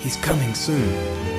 He's coming soon.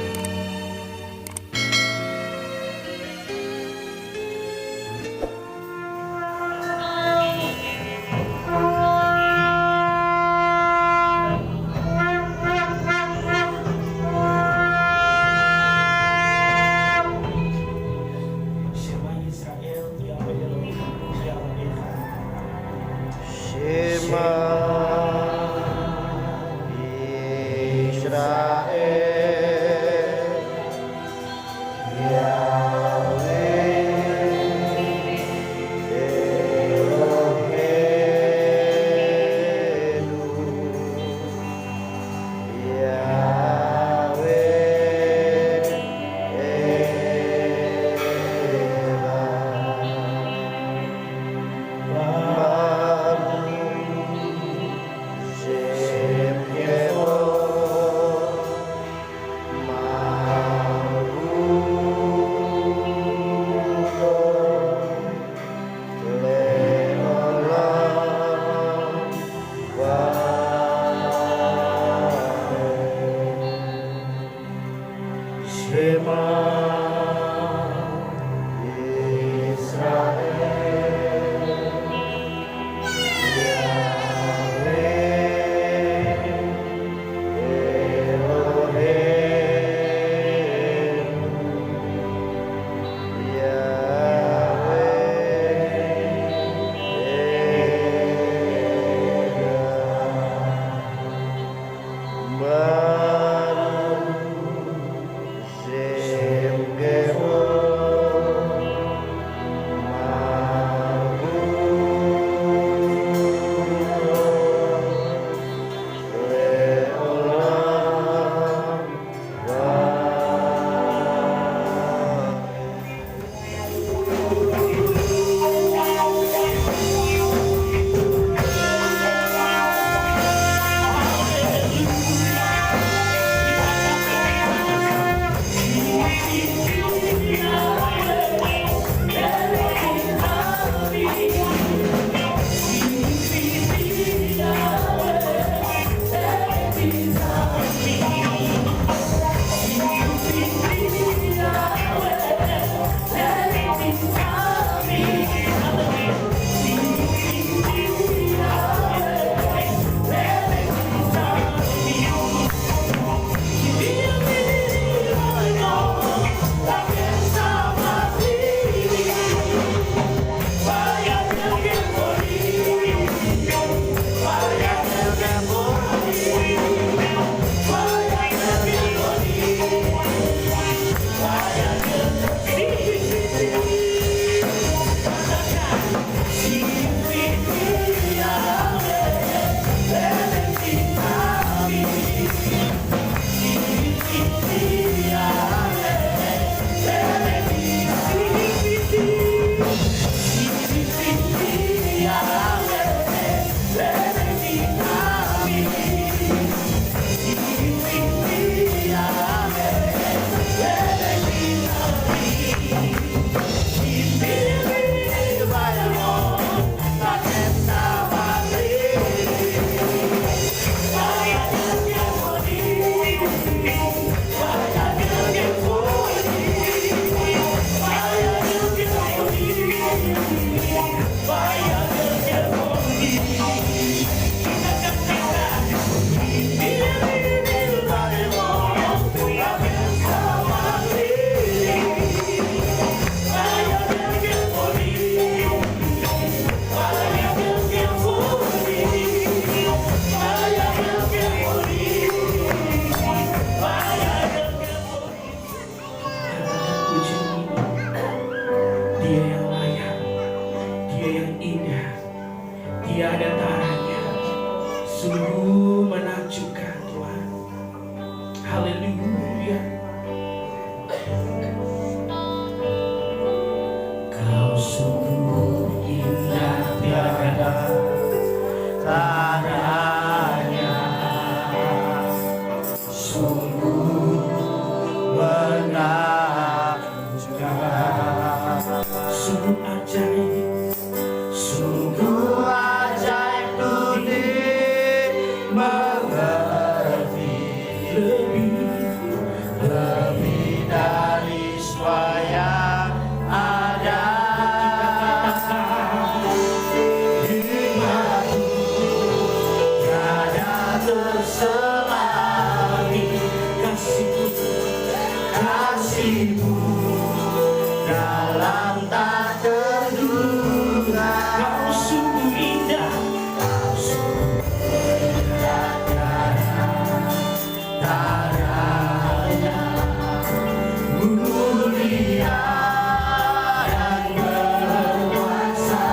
lebih dari semua yang ada. Hikmatmu tiada terselangi, kasihmu dalam tak terduga. Kau sungguh indah, kau sungguh indah, tadanya mulia dan berkuasa.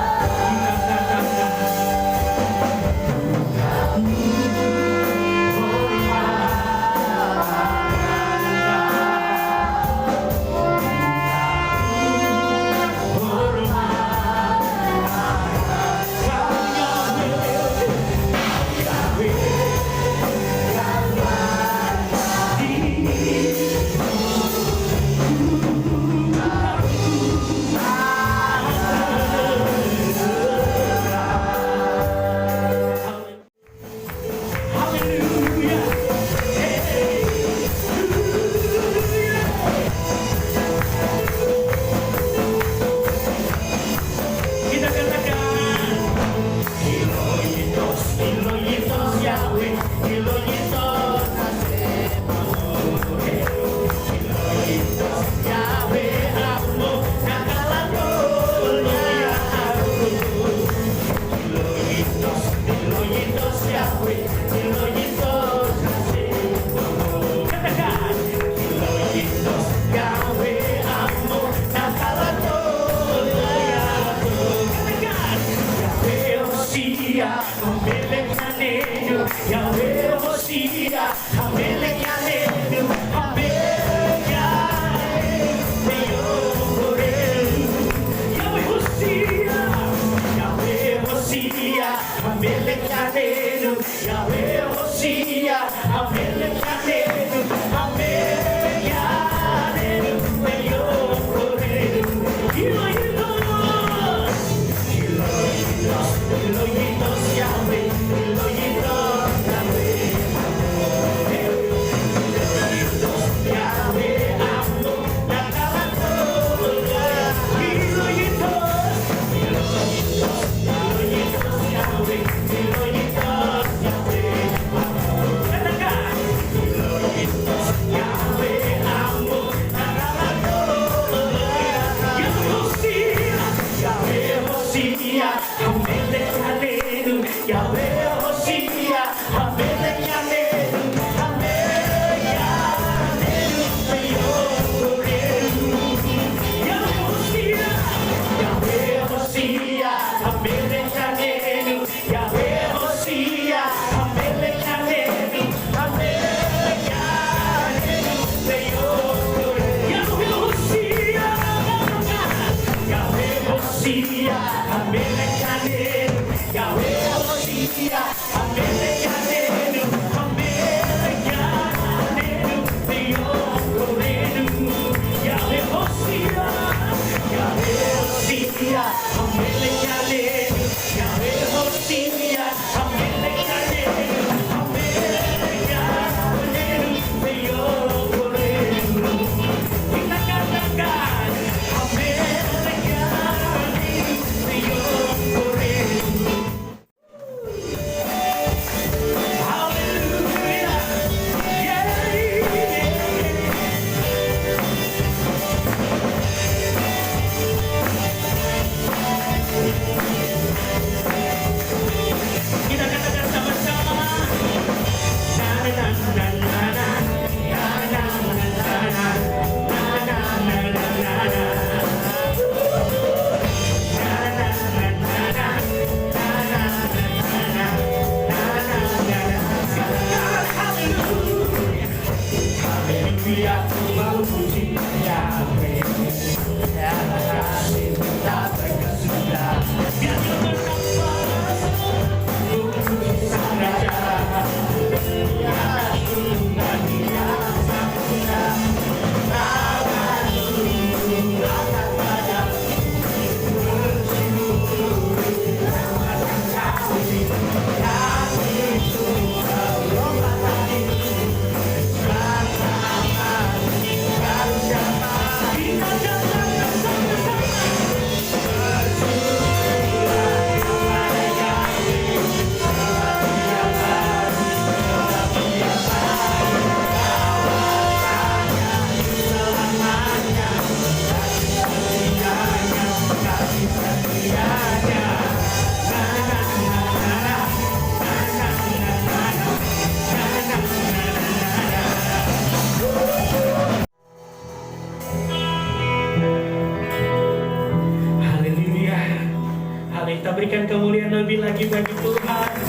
lagi bagi Tuhan.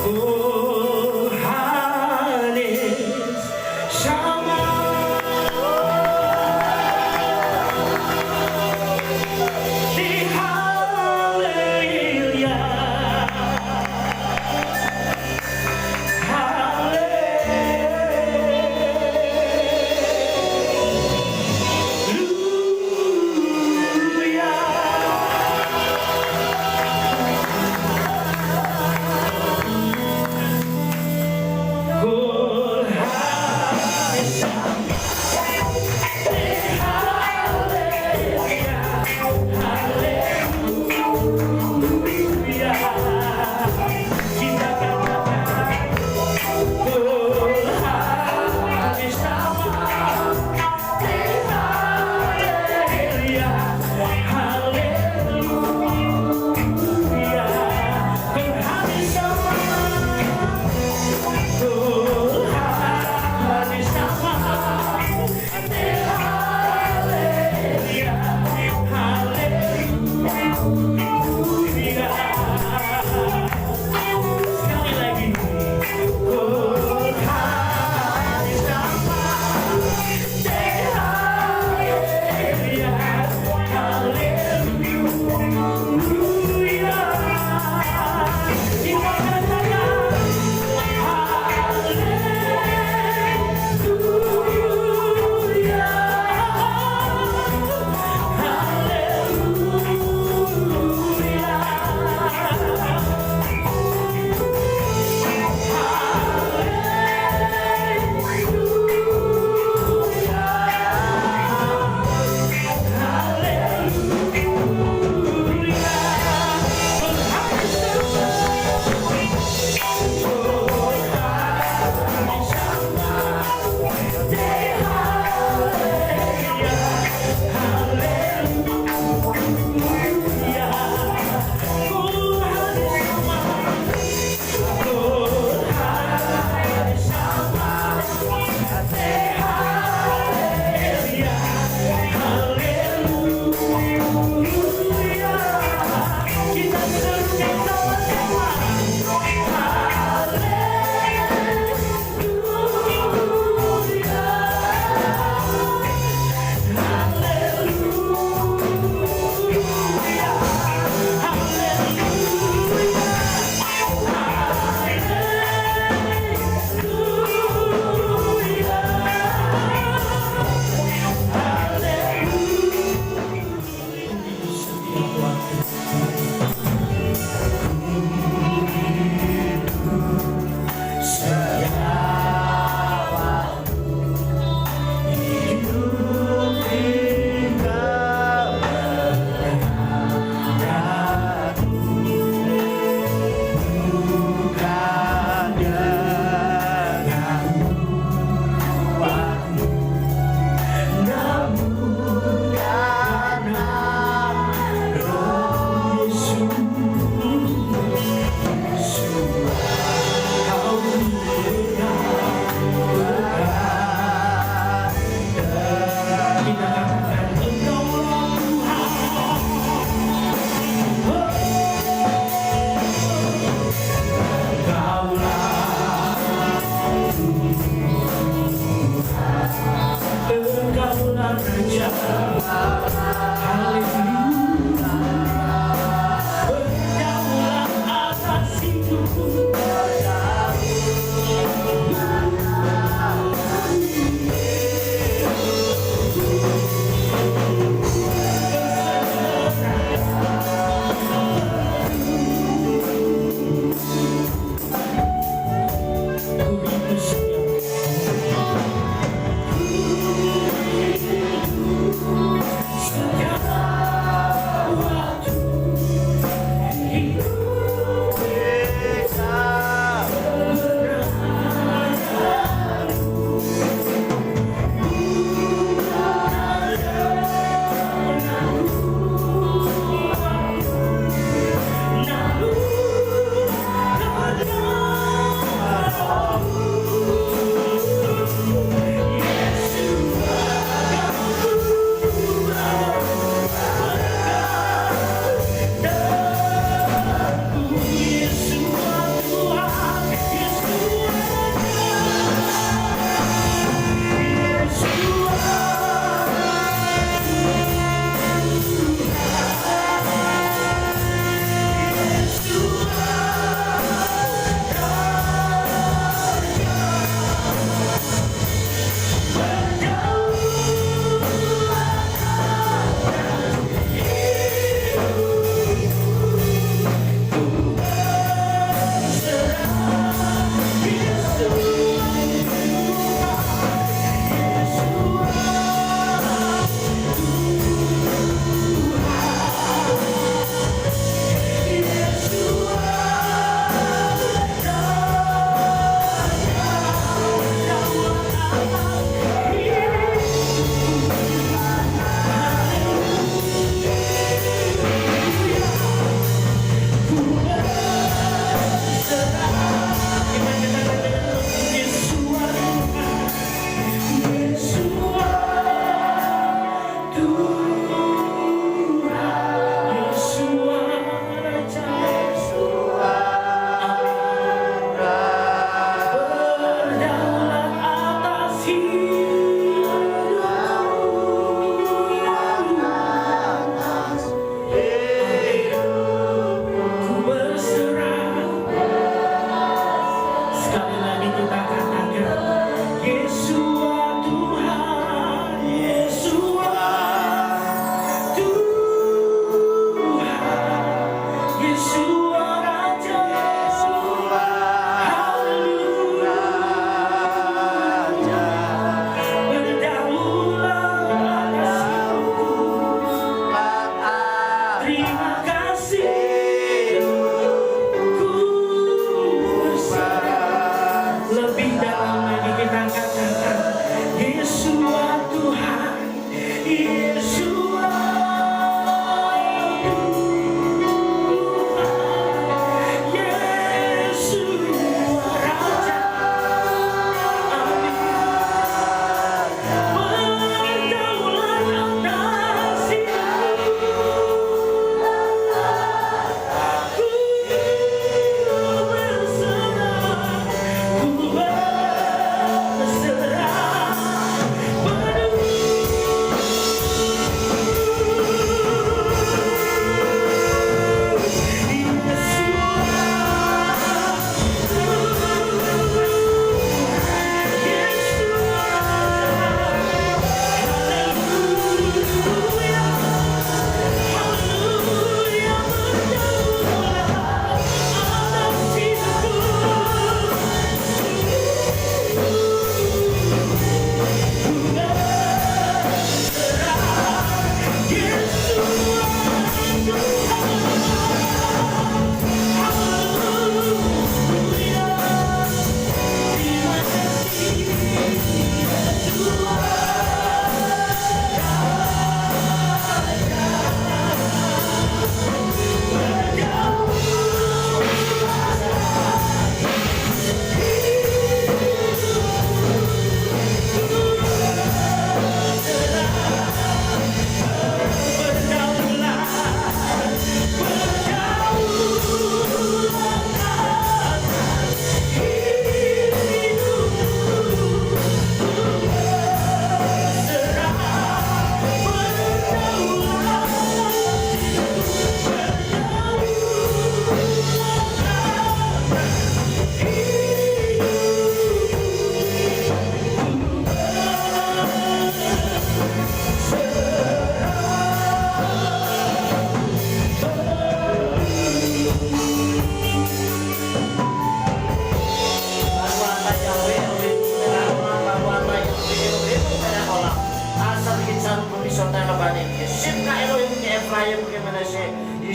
Oh, Hanes sama di Haleluya. Haleluya.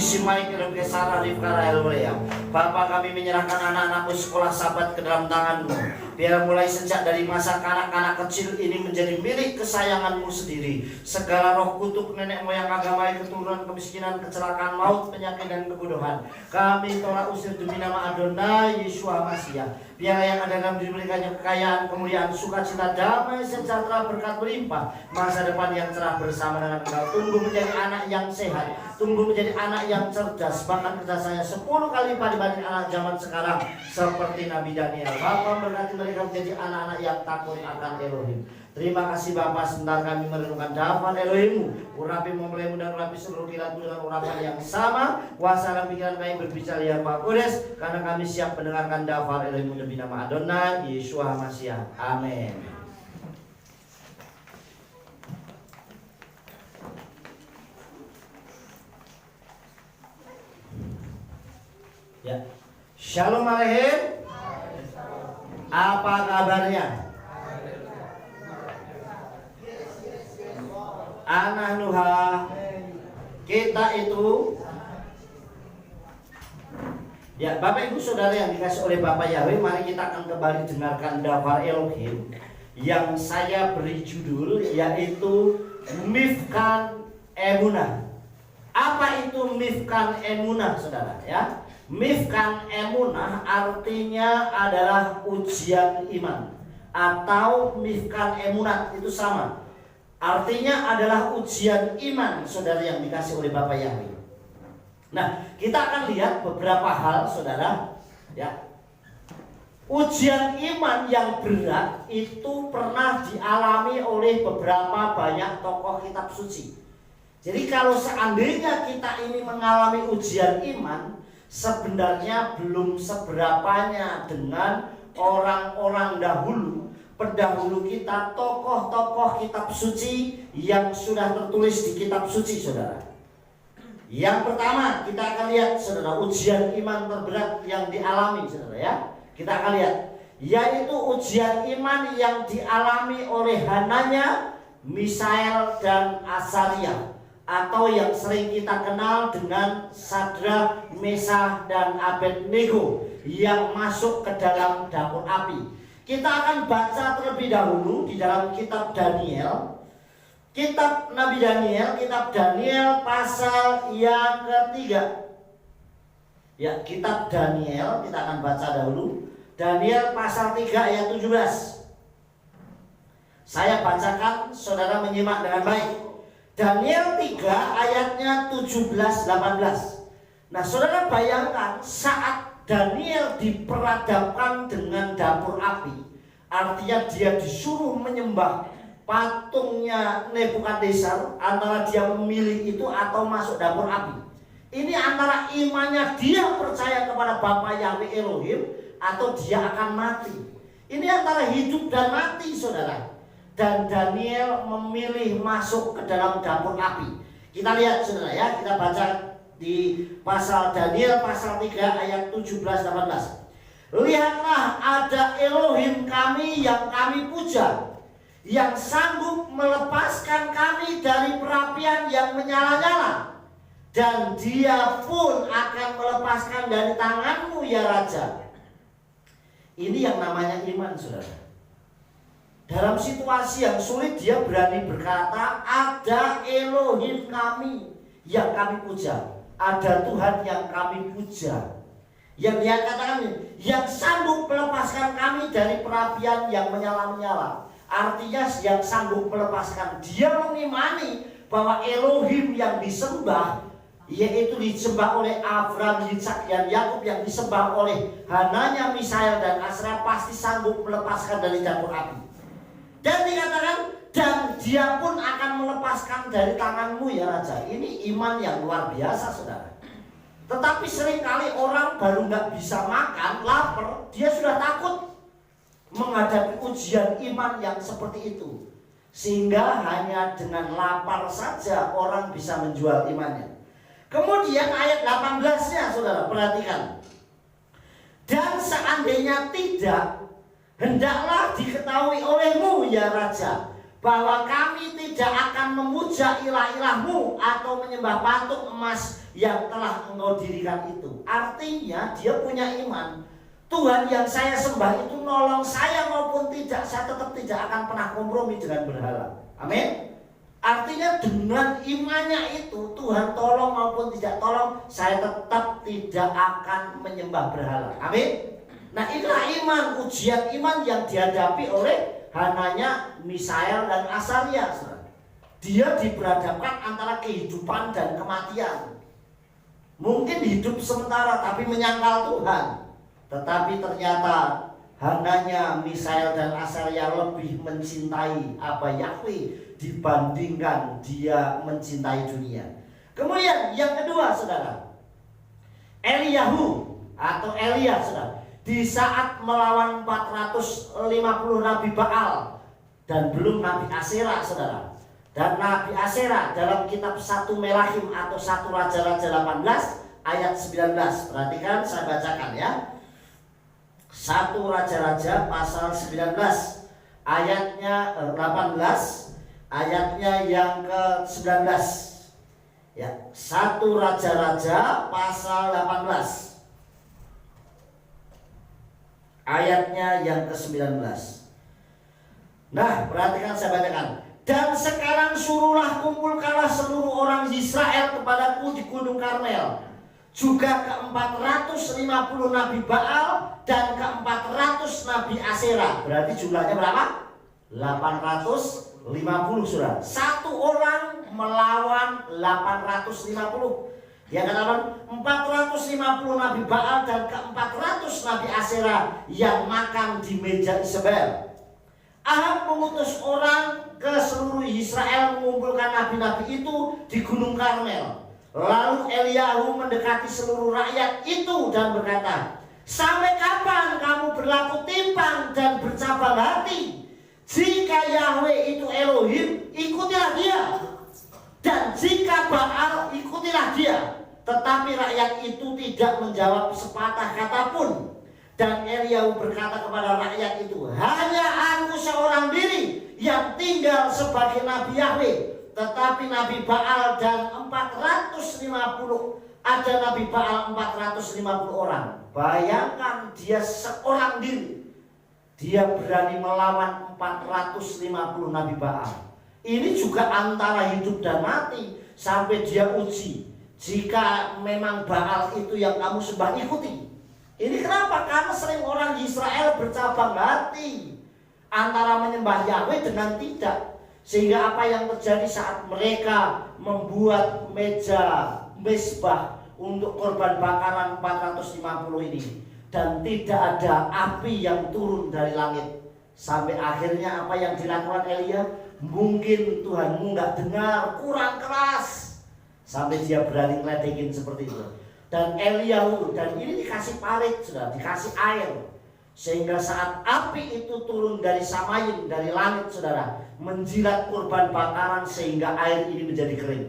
Isi Mike Rifka Sarah Rifka Elwea. Bapa, kami menyerahkan anak-anakmu sekolah Sabat ke dalam tangan-Mu. Biar mulai sejak dari masa kanak-kanak kecil ini menjadi milik kesayangan-Mu sendiri. Segala roh kutuk, nenek moyang agama, keturunan, kemiskinan, kecelakaan, maut, penyakit, dan kebodohan, kami tolak usir demi nama Adonai Yeshua Mashiach. Biar yang ada dalam diri mereka kekayaan, kemuliaan, sukacita, damai, sejahtera, berkat berlimpah, masa depan yang cerah bersama dengan Engkau. Tumbuh menjadi anak yang sehat, tumbuh menjadi anak yang cerdas, bahkan kecerdasannya 10 kali lipat dibanding anak zaman sekarang, seperti Nabi Daniel. Bapa, berkati mereka menjadi anak-anak yang takut akan Elohim. Terima kasih Bapa, sebentar kami merenungkan daftar Elohim-Mu. Urapi memulaimu dan urapi seluruh kilat-Mu dengan urapan yang sama. Kuasakan pikiran kami berbicara ya Pak Kudus, karena kami siap mendengarkan daftar Elohim-Mu demi nama Adonai Yeshua Mashiach. Amin. Ya, Shalom Aleichem. Apa kabarnya? Anak Nuha, kita itu, ya Bapak Ibu Saudara yang dikasih oleh Bapak Yahweh, mari kita akan kembali dengarkan daftar Elohim yang saya beri judul yaitu Mifkan Emunah. Apa itu Mifkan Emunah, Saudara? Ya, Mifkan Emunah artinya adalah ujian iman, atau Mifkan Emunah itu sama. Artinya adalah ujian iman, saudara yang dikasih oleh Bapak Yahweh. Nah, kita akan lihat beberapa hal, saudara. Ya, ujian iman yang berat itu pernah dialami oleh beberapa banyak tokoh kitab suci. Jadi kalau seandainya kita ini mengalami ujian iman, sebenarnya belum seberapanya dengan orang-orang dahulu, pendahulu kita, tokoh-tokoh kitab suci yang sudah tertulis di kitab suci, saudara. Yang pertama kita akan lihat, saudara, ujian iman terberat yang dialami, saudara, ya. Kita akan lihat, yaitu ujian iman yang dialami oleh Hananya, Misael, dan Azaria, atau yang sering kita kenal dengan Sadrak, Mesah, dan Abednego yang masuk ke dalam dapur api. Kita akan baca terlebih dahulu di dalam kitab Daniel, kitab Nabi Daniel, kitab Daniel pasal yang ketiga. Ya, kitab Daniel kita akan baca dahulu. Daniel pasal 3 ayat 17. Saya bacakan, saudara menyimak dengan baik. Daniel 3 ayatnya 17-18. Nah, saudara bayangkan saat Daniel diperadabkan dengan dapur api, artinya dia disuruh menyembah patungnya Nebukadnezar, antara dia memilih itu atau masuk dapur api. Ini antara imannya dia percaya kepada Bapa Yahweh Elohim atau dia akan mati. Ini antara hidup dan mati, saudara. Dan Daniel memilih masuk ke dalam dapur api. Kita lihat, saudara, ya, kita baca di pasal Daniel pasal 3 ayat 17-18. Lihatlah, ada Elohim kami yang kami puja, yang sanggup melepaskan kami dari perapian yang menyala-nyala, dan dia pun akan melepaskan dari tanganmu ya Raja. Ini yang namanya iman, saudara. Dalam situasi yang sulit dia berani berkata, ada Elohim kami yang kami puja, ada Tuhan yang kami puja. Yang dia katakan, yang sanggup melepaskan kami dari perapian yang menyala-nyala. Artinya yang sanggup melepaskan. Dia mengimani bahwa Elohim yang disembah, yaitu disembah oleh Abraham, Yitzhak, dan Yakub, yang disembah oleh Hananya, Misael, dan Azra, pasti sanggup melepaskan dari dapur api. Dan dikatakan, dan dia pun akan melepaskan dari tanganmu ya Raja. Ini iman yang luar biasa, saudara. Tetapi seringkali orang baru nggak bisa makan, lapar, dia sudah takut menghadapi ujian iman yang seperti itu. Sehingga hanya dengan lapar saja orang bisa menjual imannya. Kemudian ayat 18-nya, saudara, perhatikan. Dan seandainya tidak, hendaklah diketahui olehmu ya Raja, bahwa kami tidak akan memuja ilah-ilahmu atau menyembah patung emas yang telah engkau dirikan itu. Artinya dia punya iman. Tuhan yang saya sembah itu nolong saya maupun tidak, saya tetap tidak akan pernah kompromi dengan berhala. Amin. Artinya dengan imannya itu, Tuhan tolong maupun tidak tolong, saya tetap tidak akan menyembah berhala. Amin. Nah, inilah iman, ujian iman yang dihadapi oleh Hananya, Misael, dan Asaria. Dia diperhadapkan antara kehidupan dan kematian. Mungkin hidup sementara tapi menyangkal Tuhan. Tetapi ternyata Hananya, Misael, dan Asaria lebih mencintai Yahweh dibandingkan dia mencintai dunia. Kemudian yang kedua, saudara, Eliyahu atau Elia, saudara, di saat melawan 450 Nabi Baal dan belum Nabi Asera, saudara. Dan Nabi Asera dalam kitab 1 Melahim atau 1 Raja-Raja 18 ayat 19. Perhatikan, saya bacakan ya. 1 Raja-Raja pasal 19 ayatnya 18, ayatnya yang ke-19. Ya, 1 Raja-Raja pasal 18 ayatnya yang ke-19. Nah, perhatikan, saya bacakan. Dan sekarang suruhlah kumpulkanlah seluruh orang Israel kepadaku di Gunung Karmel, juga ke-450 Nabi Baal dan ke-400 Nabi Asera. Berarti jumlahnya berapa? 850, saudara. Satu orang melawan 850. Dia katakan 450 Nabi Baal dan ke-400 Nabi Asera yang makan di meja Isabel. Ahab mengutus orang ke seluruh Israel mengumpulkan nabi-nabi itu di Gunung Karmel. Lalu Eliyahu mendekati seluruh rakyat itu dan berkata, sampai kapan kamu berlaku timpang dan bercabang hati? Jika Yahweh itu Elohim, ikutilah dia. Dan jika Baal, ikutilah dia. Tetapi rakyat itu tidak menjawab sepatah kata pun. Dan Eliyahu berkata kepada rakyat itu, hanya aku seorang diri yang tinggal sebagai Nabi Yahweh. Tetapi Nabi Baal dan 450, ada Nabi Baal 450 orang. Bayangkan, dia seorang diri, dia berani melawan 450 Nabi Baal. Ini juga antara hidup dan mati. Sampai dia uji, jika memang Baal itu yang kamu sembah, ikuti. Ini kenapa? Karena sering orang Israel bercabang hati antara menyembah Yahweh dengan tidak. Sehingga apa yang terjadi saat mereka membuat meja mezbah untuk korban bakaran 450 ini, dan tidak ada api yang turun dari langit. Sampai akhirnya apa yang dilakukan Elia? Mungkin Tuhanmu nggak dengar, kurang keras. Sampai dia berani ngeledekin seperti itu. Dan Eliyahu, dan ini dikasih parit, sudah dikasih air, sehingga saat api itu turun dari Samayim, dari langit, saudara, menjilat kurban bakaran sehingga air ini menjadi kering.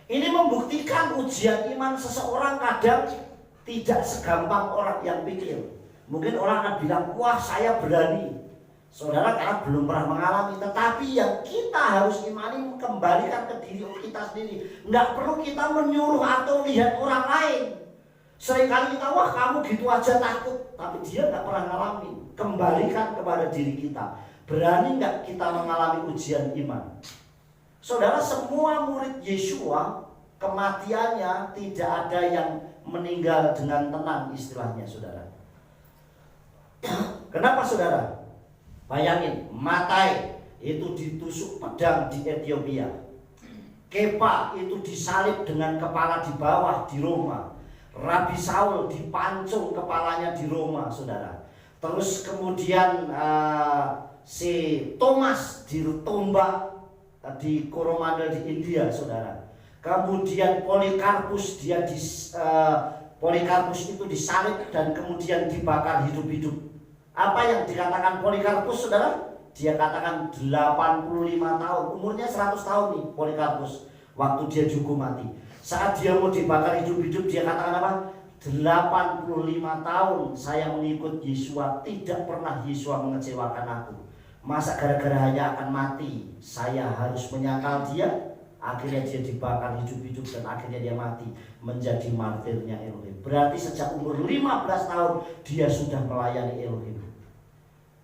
Ini membuktikan ujian iman seseorang kadang tidak segampang orang yang pikir. Mungkin orang akan bilang, wah saya berani. Saudara, karena belum pernah mengalami. Tetapi yang kita harus imani, kembalikan ke diri kita sendiri. Nggak perlu kita menyuruh atau lihat orang lain. Seringkali kita, wah kamu gitu aja takut. Tapi dia nggak pernah ngalamin. Kembalikan kepada diri kita. Berani nggak kita mengalami ujian iman? Saudara, semua murid Yesua, kematiannya tidak ada yang meninggal dengan tenang, istilahnya, saudara. Kenapa, saudara? Bayangin, Matai itu ditusuk pedang di Ethiopia. Kepa itu disalib dengan kepala di bawah di Roma. Rabi Saul dipancung kepalanya di Roma, saudara. Terus kemudian si Thomas ditombak di Coromandel di India, saudara. Kemudian Polikarpus Polikarpus itu disalib dan kemudian dibakar hidup-hidup. Apa yang dikatakan Polikarpus, saudara? Dia katakan 85 tahun, umurnya 100 tahun nih Polikarpus waktu dia dihukum mati. Saat dia mau dibakar hidup-hidup, dia katakan apa? 85 tahun saya mengikut Yesua, tidak pernah Yesua mengecewakan aku. Masa gara-gara hanya akan mati saya harus menyangkal dia? Akhirnya dia dibakar hidup-hidup dan akhirnya dia mati menjadi martirnya Elohim. Berarti sejak umur 15 tahun dia sudah melayani Elohim.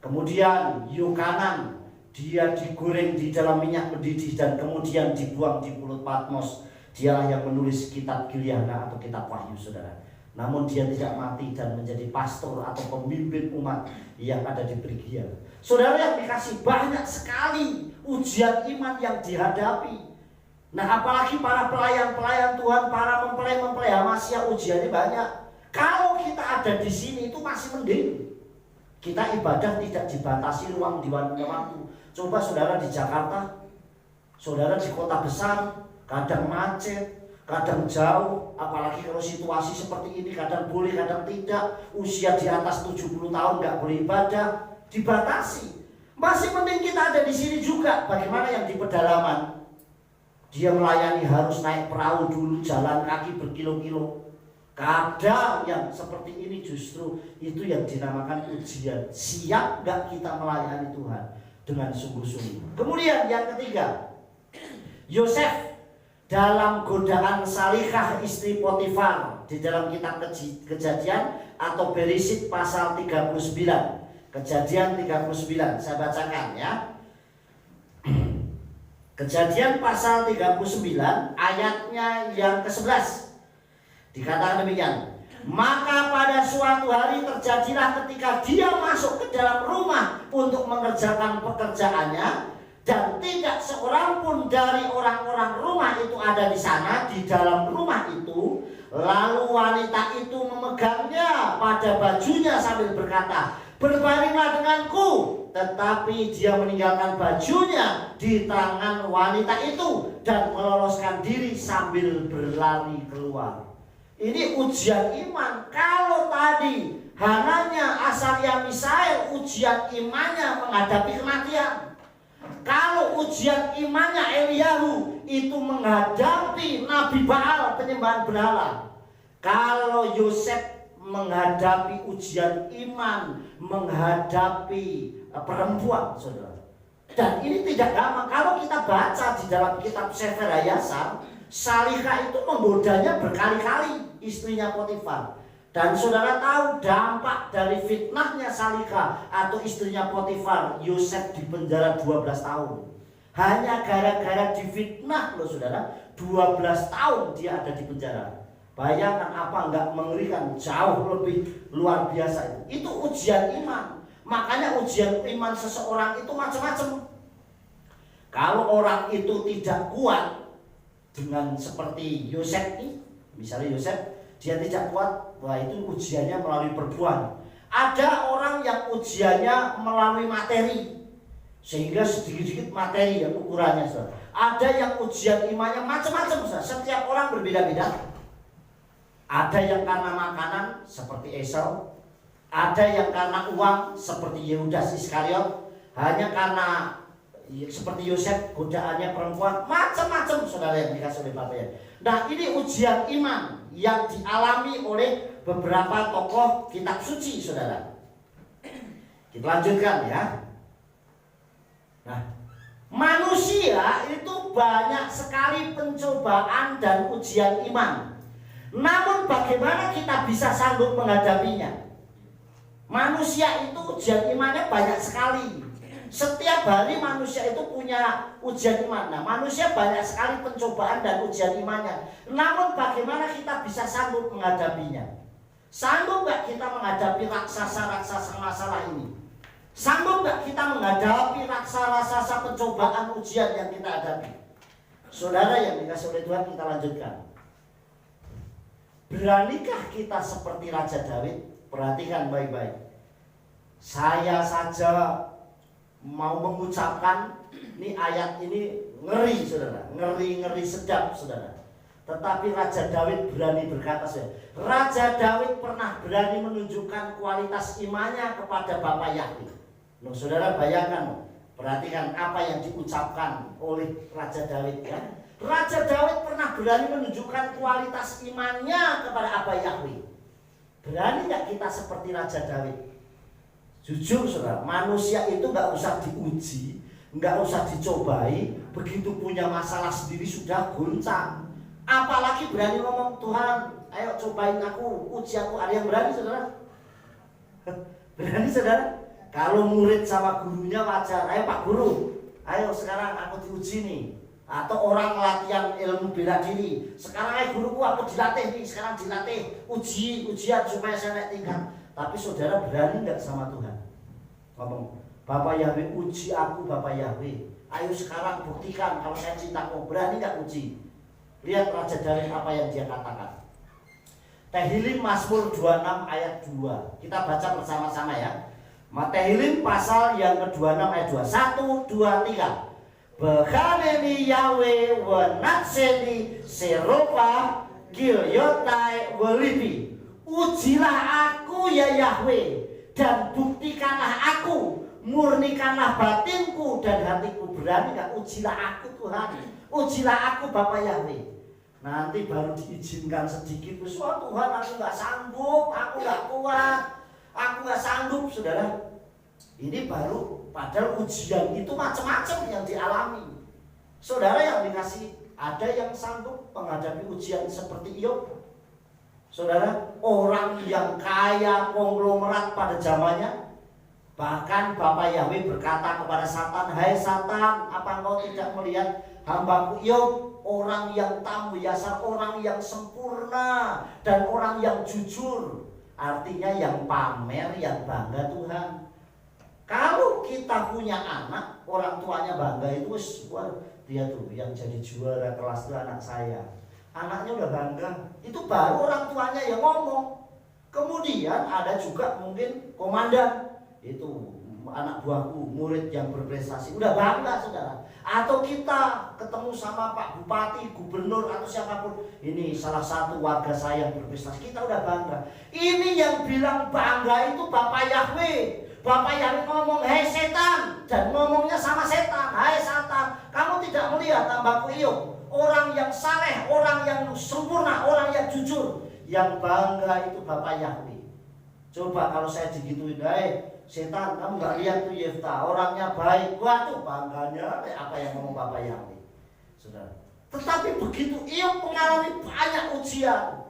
Kemudian Yohanan, dia digoreng di dalam minyak mendidih dan kemudian dibuang di mulut Patmos. Dialah yang menulis kitab Gileada atau kitab Wahyu, saudara. Namun dia tidak mati dan menjadi pastor atau pemimpin umat yang ada di Frigia. Saudara yang dikasih, banyak sekali ujian iman yang dihadapi. Nah, apalagi para pelayan-pelayan Tuhan, para mempelai-mempelai Hamasya, ujiannya banyak. Kalau kita ada di sini itu masih mending. Kita ibadah tidak dibatasi ruang di waktu. Coba saudara di Jakarta, saudara di kota besar, kadang macet, kadang jauh, apalagi kalau situasi seperti ini, kadang boleh, kadang tidak. Usia di atas 70 tahun nggak boleh ibadah, dibatasi. Masih mending kita ada di sini juga. Bagaimana yang di pedalaman? Dia melayani harus naik perahu dulu, jalan kaki berkilo-kilo. Kadang yang seperti ini justru itu yang dinamakan ujian. Siap nggak kita melayani Tuhan dengan sungguh-sungguh? Kemudian yang ketiga, Yosef dalam godaan Salikah istri Potifar di dalam kitab Kejadian atau Beresit pasal 39. Kejadian 39, saya bacakan ya. Kejadian pasal 39 ayatnya yang ke-11. Dikatakan demikian, maka pada suatu hari terjadilah ketika dia masuk ke dalam rumah untuk mengerjakan pekerjaannya, dan tidak seorang pun dari orang-orang rumah itu ada di sana, di dalam rumah itu. Lalu wanita itu memegangnya pada bajunya sambil berkata, berbaringlah denganku. Tetapi dia meninggalkan bajunya di tangan wanita itu dan meloloskan diri sambil berlari keluar. Ini ujian iman. Kalau tadi Hananya, Asaria, Misael, ujian imannya menghadapi kematian. Kalau ujian imannya Eliyahu itu menghadapi Nabi Baal, penyembahan berhala. Kalau Yosef menghadapi ujian iman, menghadapi perempuan, saudara. Dan ini tidak gampang. Kalau kita baca di dalam kitab Sefer Hayasar, Salikah itu menggodanya berkali-kali istrinya Potifar. Dan saudara tahu dampak dari fitnahnya Salikah atau istrinya Potifar, Yosef dipenjara 12 tahun. Hanya gara-gara difitnah loh saudara, 12 tahun dia ada di penjara. Bayangkan apa enggak mengerikan, jauh lebih luar biasa itu. Itu ujian iman. Makanya ujian iman seseorang itu macam-macam. Kalau orang itu tidak kuat dengan seperti Yosef ini, misalnya Yosef, dia tidak kuat, wah itu ujiannya melalui perbuatan. Ada orang yang ujiannya melalui materi, sehingga sedikit-sedikit materi yang ukurannya. Saudara. Ada yang ujian imannya macam-macam, setiap orang berbeda-beda. Ada yang karena makanan seperti Esau, ada yang karena uang seperti Yehudas Iskariot, hanya karena seperti Yosef godaannya perempuan, macam-macam saudara yang dikasih oleh Bapak ya. Nah ini ujian iman yang dialami oleh beberapa tokoh kitab suci saudara. Kita lanjutkan ya. Nah, manusia itu banyak sekali pencobaan dan ujian iman. Namun bagaimana kita bisa sanggup menghadapinya? Manusia itu ujian imannya banyak sekali. Setiap hari manusia itu punya ujian iman. Nah, manusia banyak sekali pencobaan dan ujian imannya. Namun bagaimana kita bisa sanggup menghadapinya? Sanggup gak kita menghadapi raksasa-raksasa masalah ini? Sanggup gak kita menghadapi raksasa-raksasa pencobaan ujian yang kita hadapi? Saudara yang dikasih oleh Tuhan, kita lanjutkan. Beranikah kita seperti Raja Daud? Perhatikan baik-baik. Saya saja mau mengucapkan ini ayat ini ngeri saudara, ngeri sedap saudara. Tetapi Raja Daud berani berkata saudara. Raja Daud pernah berani menunjukkan kualitas imannya kepada Bapa Yahweh. Loh saudara bayangkan, perhatikan apa yang diucapkan oleh Raja Daud ya. Raja Daud pernah berani menunjukkan kualitas imannya kepada Abah Yahweh. Berani gak kita seperti Raja Daud? Jujur saudara, manusia itu nggak usah diuji, nggak usah dicobai, begitu punya masalah sendiri sudah goncang. Apalagi berani ngomong, Tuhan, ayo cobain aku, uji aku. Ada yang berani saudara? Berani saudara? Kalau murid sama gurunya wajar, ayo Pak Guru, ayo sekarang aku diuji nih. Atau orang latihan ilmu bela diri, sekarang ayo guruku aku dilatih nih, sekarang dilatih ujian supaya saya naik tingkat. Tapi saudara berani nggak sama Tuhan? Ngomong, Bapak Yahweh uji aku Bapak Yahweh. Ayo sekarang buktikan kalau saya cintamu. Berani nggak uji? Lihat Raja Daud apa yang dia katakan. Tehillim Mazmur 26 ayat 2. Kita baca bersama-sama ya. Tehillim pasal yang ke-26 ayat 2. 1, 2, 3. Bechaneni Yahweh wenatseni seropa gilyotai welipi. Ujilah aku ya Yahweh, dan buktikanlah aku, murnikanlah batinku dan hatiku. Berani gak? Ujilah aku Tuhan, ujilah aku Bapak Yahweh. Nanti baru diizinkan sedikit, wah Tuhan aku gak sanggup, aku gak kuat, aku gak sanggup. Saudara, ini baru, padahal ujian itu macam-macam yang dialami. Saudara yang dikasih, ada yang sanggup menghadapi ujian seperti Iyob. Saudara, orang yang kaya konglomerat pada zamannya, bahkan Bapak Yahweh berkata kepada Satan, hai Satan, apa engkau tidak melihat hambaku Iyob, orang yang tamu yasar, orang yang sempurna, dan orang yang jujur. Artinya yang pamer, yang bangga Tuhan. Kalau kita punya anak, orang tuanya bangga itu, wah dia tuh yang jadi juara kelas itu anak saya. Anaknya udah bangga, itu baru orang tuanya yang ngomong. Kemudian ada juga mungkin komandan, itu anak buahku, murid yang berprestasi, udah bangga saudara. Atau kita ketemu sama Pak Bupati, Gubernur atau siapapun, ini salah satu warga saya yang berprestasi, kita udah bangga. Ini yang bilang bangga itu Bapak Yahweh. Bapak Yahweh ngomong, hei setan, dan ngomongnya sama setan, hai Satan, kamu tidak melihat hambaku Iyob, orang yang saleh, orang yang sempurna, orang yang jujur. Yang bangga itu Bapak Yahweh. Coba kalau saya digituin, hei setan, kamu gak lihat tuh Yefta, orangnya baik. Waduh, bangganya apa yang ngomong Bapak Yahweh, saudara. Tetapi begitu Iyob mengalami banyak ujian,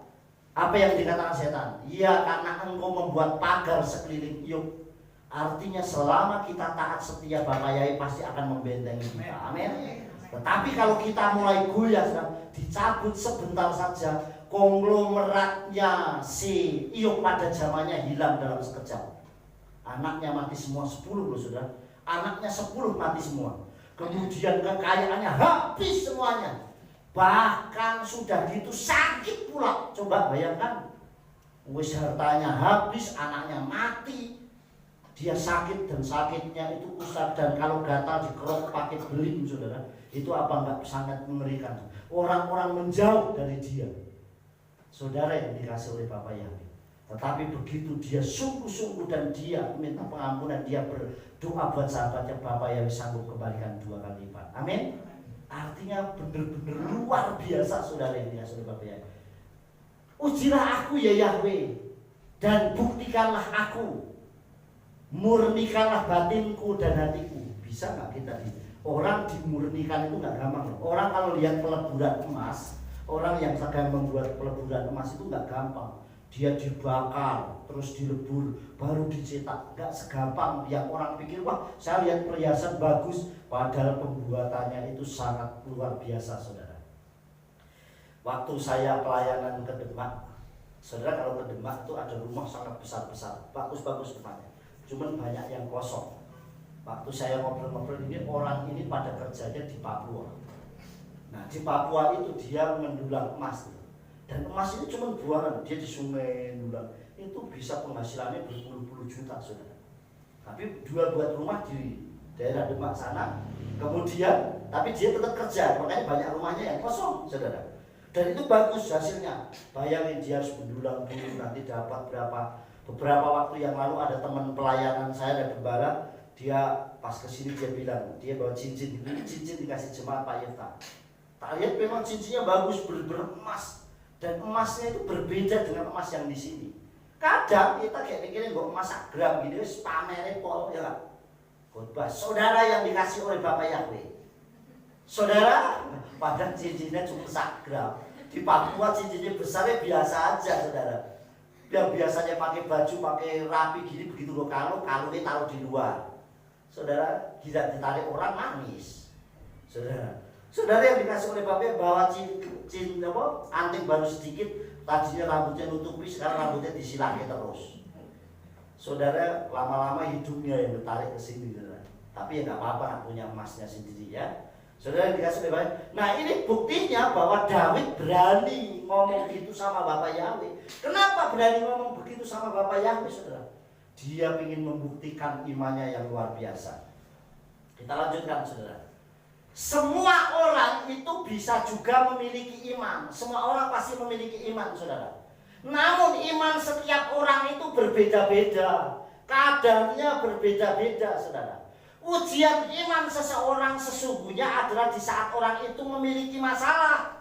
apa yang dikatakan setan? Ya karena engkau membuat pagar sekeliling Iyob. Artinya selama kita taat setia, Bapak Yahweh pasti akan membentengi kita. Amin. Tetapi kalau kita mulai goyah, dicabut sebentar saja, konglomeratnya si Iyob pada zamannya hilang dalam sekejap. Anaknya mati semua 10 loh saudara. Anaknya 10 mati semua. Kemudian kekayaannya habis semuanya. Bahkan sudah gitu sakit pula. Coba bayangkan, wis hartanya habis, anaknya mati. Dia sakit dan sakitnya itu pusat, dan kalau gatal dikerok pakai beling saudara. Itu apa enggak sangat mengerikan. Orang-orang menjauh dari dia. Saudara yang dikasih oleh Bapak Yahweh. Tetapi begitu dia sungguh-sungguh dan dia minta pengampunan, dia berdoa buat sahabatnya, Bapak Yahweh sanggup kembalikan 2 kali lipat. Amin. Artinya benar-benar luar biasa saudara yang dikasih oleh Bapak Yahweh. Ujilah aku ya Yahweh, dan buktikanlah aku, murnikanlah batinku dan hatiku. Bisa nggak kita orang dimurnikan itu nggak gampang. Orang kalau lihat peleburan emas, orang yang sedang membuat peleburan emas itu nggak gampang. Dia dibakar, terus dilebur, baru dicetak. Nggak segampang yang orang pikir, wah saya lihat perhiasan bagus, padahal pembuatannya itu sangat luar biasa saudara. Waktu saya pelayanan ke Demak, saudara kalau ke Demak itu ada rumah sangat besar-besar, bagus-bagus rumahnya. Cuman banyak yang kosong. Waktu saya ngobrol-ngobrol ini, orang ini pada kerjanya di Papua. Nah di Papua itu dia mendulang emas, dan emas ini cuma buangan, dia di sungai dulang. Itu bisa penghasilannya berpuluh-puluh juta saudara. Tapi jual buat rumah di daerah Demak sana. Kemudian, tapi dia tetap kerja, makanya banyak rumahnya yang kosong saudara. Dan itu bagus hasilnya. Bayangin dia harus mendulang dulu, nanti dapat berapa. Beberapa waktu yang lalu ada teman pelayanan saya dari Gembala, dia pas kesini dia bilang, dia bawa cincin, ini cincin dikasih jemaat Pak Yefta. Tak lihat memang cincinnya bagus, beremas, dan emasnya itu berbeda dengan emas yang di sini. Kadang kita kayak mikirin kok masak gram gitu, pamerin pol ya kan. Khotbah saudara yang dikasih oleh Bapak Yahweh. Saudara, padahal cincinnya cuma 1 gram. Di Papua cincinnya besarnya biasa aja, saudara. Yang biasanya pakai baju, pakai rapi gini begitu loh, kalungnya taruh di luar. Saudara, tidak ditarik orang nangis. Saudara yang dikasih oleh Bapak bawa anting baru sedikit, tadinya rambutnya nutupi, sekarang rambutnya disilangin terus. Saudara, lama-lama hidungnya yang ditarik ke sini, saudara. Tapi ya nggak apa-apa, punya emasnya sendiri ya. Saudara yang dikasih oleh Bapak. Nah ini buktinya bahwa Daud berani ngomong gitu sama Bapak Yahweh. Kenapa berani ngomong begitu sama Bapak Yahweh, saudara? Dia ingin membuktikan imannya yang luar biasa. Kita lanjutkan, saudara. Semua orang itu bisa juga memiliki iman. Semua orang pasti memiliki iman, saudara. Namun iman setiap orang itu berbeda-beda. Kadarnya berbeda-beda, saudara. Ujian iman seseorang sesungguhnya adalah di saat orang itu memiliki masalah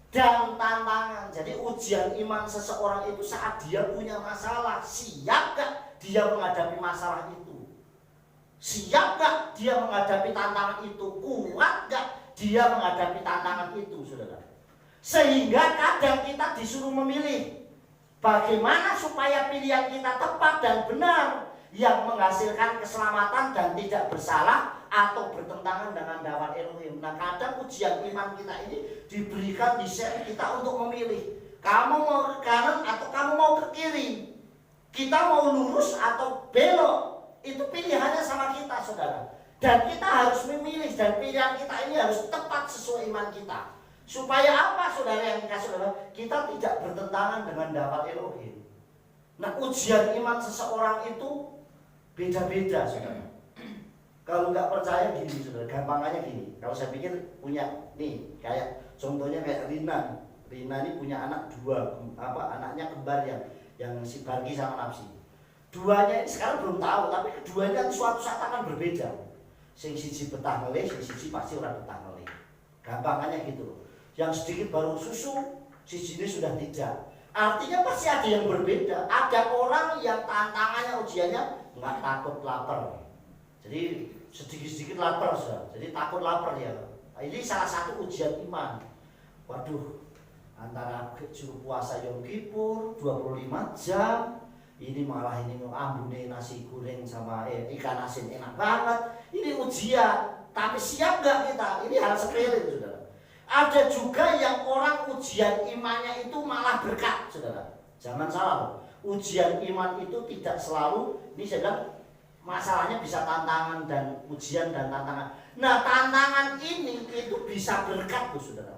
dan tantangan. Jadi ujian iman seseorang itu saat dia punya masalah. Siap gak dia menghadapi masalah itu? Siap gak dia menghadapi tantangan itu? Kuat gak dia menghadapi tantangan itu, saudara? Sehingga kadang kita disuruh memilih bagaimana supaya pilihan kita tepat dan benar, yang menghasilkan keselamatan dan tidak bersalah atau bertentangan dengan dakwah Elohim. Nah kadang ujian iman kita ini diberikan di share kita untuk memilih. Kamu mau ke kanan atau kamu mau ke kiri? Kita mau lurus atau belok? Itu pilihannya sama kita, saudara. Dan kita harus memilih, dan pilihan kita ini harus tepat sesuai iman kita. Supaya apa, saudara yang dikasih saudara? Kita tidak bertentangan dengan dakwah Elohim. Nah ujian iman seseorang itu beda-beda, saudara. Kalau nggak percaya gini, saudara, gampangannya gini. Kalau saya pikir punya nih, kayak contohnya kayak Rina. Rina ini punya anak 2, anaknya kembar yang si Bargi sama Napsi. Duanya ini sekarang belum tahu, tapi keduanya kan suatu saat akan berbeda. Sing siji betah ngelih, sing siji pasti orang betah ngelih. Gampangannya gitu. Yang sedikit baru susu, siji ini sudah tidak. Artinya pasti ada yang berbeda. Ada orang yang tantangannya ujiannya nggak takut lapar. Jadi sedikit-sedikit lapar, saudara. Jadi takut lapar ya. Ini salah satu ujian iman. Waduh, antara suruh puasa Yom Kippur 25 jam, ini malah ini ambune nasi goreng sama ikan asin enak banget. Ini ujian. Tapi siap nggak kita? Ini hal sepele, saudara. Ada juga yang orang ujian imannya itu malah berkat, saudara. Jangan salah, ujian iman itu tidak selalu, ini saya bilang, masalahnya bisa tantangan dan ujian dan tantangan. Nah tantangan ini itu bisa berkat, saudara.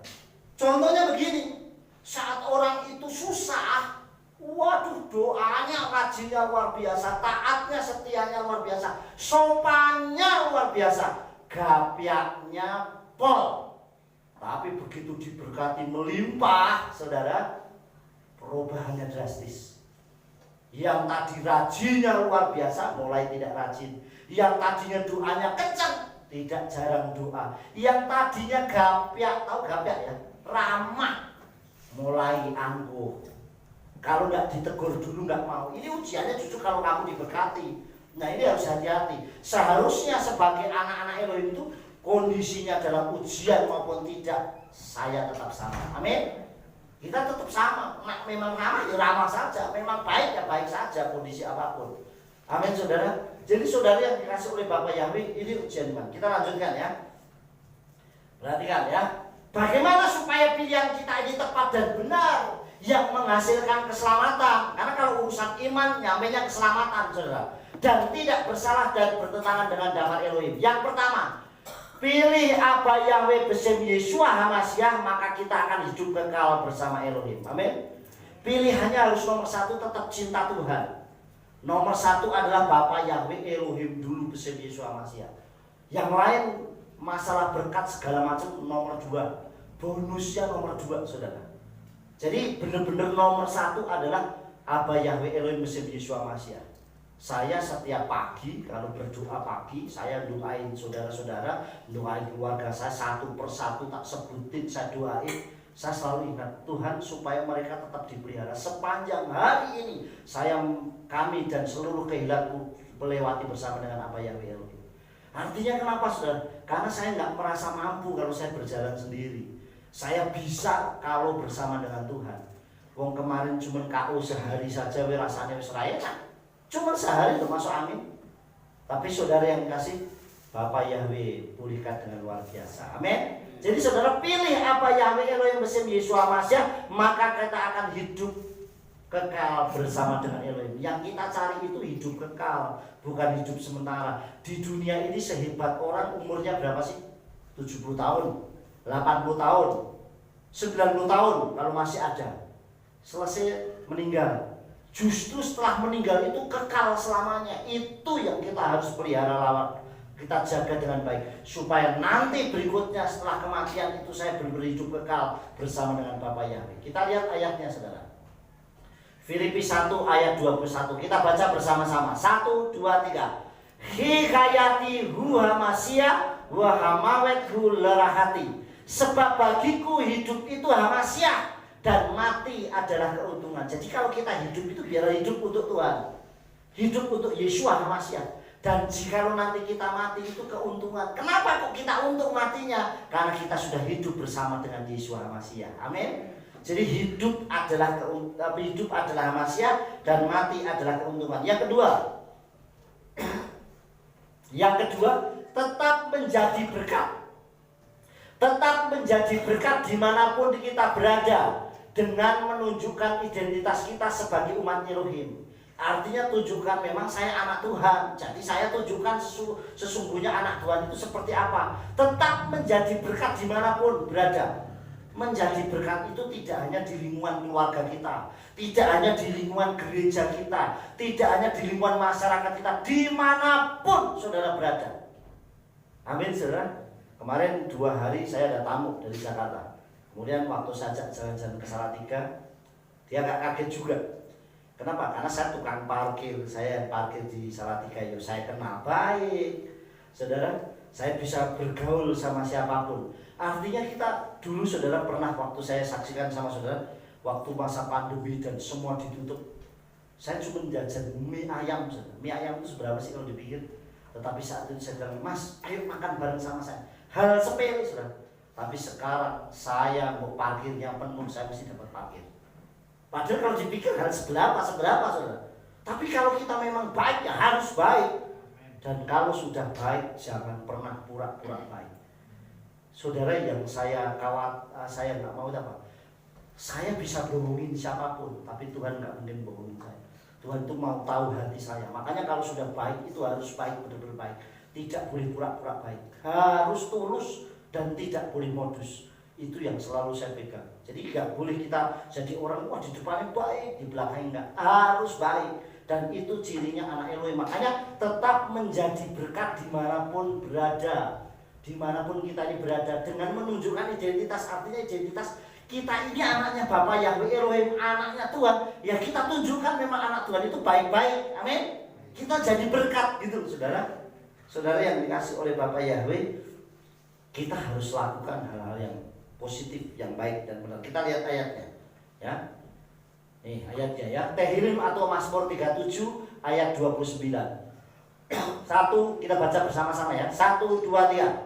Contohnya begini, saat orang itu susah, waduh doanya rajinnya luar biasa, taatnya setianya luar biasa, sopannya luar biasa, gapiaknya pol. Tapi begitu diberkati melimpah, saudara, perubahannya drastis. Yang tadi rajinnya luar biasa, mulai tidak rajin. Yang tadinya doanya kencang, tidak jarang doa. Yang tadinya gapiak, tahu gapiak ya? Ramah, mulai angkuh. Kalau nggak ditegur dulu nggak mau. Ini ujiannya justru kalau kamu diberkati. Nah ini harus hati-hati. Seharusnya sebagai anak-anak Elohim itu kondisinya dalam ujian maupun tidak, saya tetap sama. Amin. Kita tetap sama. Memang ramah ya ramah saja, memang baik ya baik saja, kondisi apapun. Amin, saudara. Jadi saudara yang dikasih oleh Bapak Yahweh, ini ujian iman. Kita lanjutkan ya. Perhatikan ya. Bagaimana supaya pilihan kita ini tepat dan benar, yang menghasilkan keselamatan. Karena kalau urusan iman, nyampainya keselamatan, saudara. Dan tidak bersalah dan bertentangan dengan dakwah Elohim. Yang pertama, pilih Abba Yahweh besem Yeshua HaMashiach, maka kita akan hidup kekal bersama Elohim. Amin. Pilihannya harus nomor 1 tetap cinta Tuhan. Nomor 1 adalah Bapa Yahweh Elohim dulu besem Yeshua HaMashiach. Yang lain masalah berkat segala macam nomor 2. Bonusnya nomor 2, saudara. Jadi benar-benar nomor 1 adalah Abba Yahweh Elohim besem Yeshua HaMashiach. Saya setiap pagi kalau berdoa pagi, saya doain saudara-saudara, doain keluarga saya satu persatu, tak sebutin, saya doain Saya selalu ingat Tuhan supaya mereka tetap dipelihara sepanjang hari ini. Kami dan seluruh kehilanganku melewati bersama dengan apa Yahweh Elohim. Artinya kenapa saudara? Karena saya nggak merasa mampu kalau saya berjalan sendiri. Saya bisa kalau bersama dengan Tuhan. Wong kemarin cuma KO sehari saja, rasanya wis raya. Cuma sehari itu masuk angin. Tapi saudara yang kasih, Bapak Yahweh pulihkan dengan luar biasa. Amin. Jadi saudara pilih apa Yahweh Elohim besim Yeshua Mashiach, maka kita akan hidup kekal bersama dengan Elohim. Yang kita cari itu hidup kekal, bukan hidup sementara. Di dunia ini sehebat orang umurnya berapa sih? 70 tahun, 80 tahun, 90 tahun kalau masih ada. Selesai meninggal. Justru setelah meninggal itu kekal selamanya. Itu yang kita harus pelihara lawan. Kita jaga dengan baik supaya nanti berikutnya setelah kematian itu saya berhidup kekal bersama dengan Bapa Yahweh. Kita lihat ayatnya saudara. Filipi 1 ayat 21. Kita baca bersama-sama. 1, 2, 3. Hikayati huha masya wa hamawet hu lerahati. Sebab bagiku hidup itu hamasya dan mati adalah keuntungan. Jadi kalau kita hidup itu biar hidup untuk Tuhan. Hidup untuk Yeshua Hamashiach. Dan jikalau nanti kita mati itu keuntungan. Kenapa kok kita untung matinya? Karena kita sudah hidup bersama dengan Yeshua Hamashiach. Amin. Jadi hidup adalah Hamashiach dan mati adalah keuntungan. Yang kedua, tetap menjadi berkat. Tetap menjadi berkat dimanapun kita berada dengan menunjukkan identitas kita sebagai umat Elohim. Artinya tunjukkan memang saya anak Tuhan. Jadi saya tunjukkan sesungguhnya anak Tuhan itu seperti apa. Tetap menjadi berkat dimanapun berada. Menjadi berkat itu tidak hanya di lingkungan keluarga kita, tidak hanya di lingkungan gereja kita, tidak hanya di lingkungan masyarakat kita, dimanapun saudara berada. Amin saudara. Kemarin 2 hari saya ada tamu dari Jakarta. Kemudian waktu saya ajak jalan-jalan ke Salatiga, dia agak kaget juga. Kenapa? Karena saya tukang parkir, saya parkir di Salatiga, ya saya kenal baik. Saudara, saya bisa bergaul sama siapapun. Artinya kita dulu saudara pernah waktu saya saksikan sama saudara, waktu masa pandemi dan semua ditutup, saya cuma jajan mie ayam saudara. Mie ayam itu seberapa sih kalau dipikir? Tetapi saat itu saya bilang, Mas, ayo makan bareng sama saya. Hal sepele saudara. Tapi sekarang saya mau parkirnya penuh, saya mesti dapat parkir. Padahal kalau dipikir hal seberapa saudara. Tapi kalau kita memang baik ya harus baik. Dan kalau sudah baik jangan pernah pura-pura baik. Saudara yang saya nggak mau apa? Saya bisa bohongin siapapun, tapi Tuhan nggak mungkin bohongin saya. Tuhan itu mau tahu hati saya. Makanya kalau sudah baik itu harus baik, benar-benar baik. Tidak boleh pura-pura baik. Harus tulus dan tidak boleh modus. Itu yang selalu saya pegang. Jadi nggak boleh kita jadi orang wah di depannya baik, di belakangnya enggak. Harus baik. Dan itu cirinya anak Elohim. Makanya tetap menjadi berkat dimanapun berada. Dimanapun kita ini berada. Dengan menunjukkan identitas. Artinya identitas kita ini anaknya Bapa Yahweh Elohim, anaknya Tuhan. Ya kita tunjukkan memang anak Tuhan itu baik-baik. Amin. Kita jadi berkat gitu saudara. Saudara yang dikasih oleh Bapa Yahweh, kita harus lakukan hal-hal yang positif, yang baik dan benar. Kita lihat ayatnya ya. Nih ayatnya ya. Tehillim atau Mazmur 37 ayat 29. Satu, kita baca bersama-sama ya. 1, 2, 3.